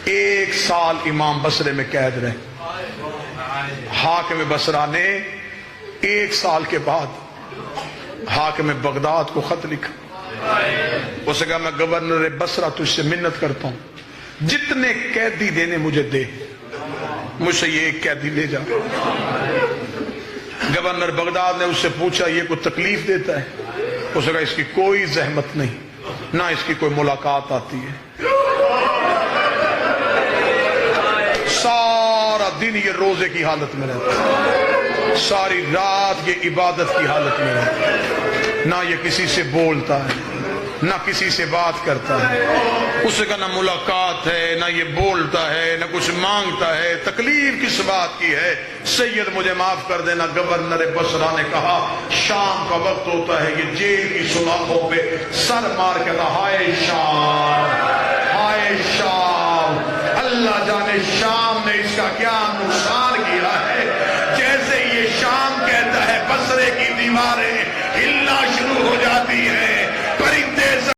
1 سال امام بصرے میں قید رہے. حاکم بصرہ نے 1 سال کے بعد حاکم بغداد کو خط لکھا. اسے کہا میں گورنر بصرہ تجھ سے منت کرتا ہوں جتنے قیدی دینے مجھے دے, مجھ سے یہ 1 قیدی لے جا. گورنر بغداد نے اس سے پوچھا یہ کوئی تکلیف دیتا ہے؟ اسے کہا اس کی کوئی زحمت نہیں, نہ اس کی کوئی ملاقات آتی ہے. سارا دن یہ روزے کی حالت میں رہتا ہے, ساری رات یہ عبادت کی حالت میں رہتا ہے, نہ یہ کسی سے بولتا ہے نہ کسی سے بات کرتا ہے. اسے کا نہ ملاقات ہے نہ یہ بولتا ہے نہ کچھ مانگتا ہے. تکلیف کس بات کی ہے؟ سید مجھے معاف کر دینا. گورنر بصرہ نے کہا شام کا وقت ہوتا ہے, یہ جیل کی سلاخوں پہ سر مار کے کہا ہائے شام, ہائے شام. اللہ جانے شام نے اس کا کیا نقصان کیا ہے. جیسے یہ شام کہتا ہے بصرے کی دیواریں ہلنا شروع ہو جاتی ہیں.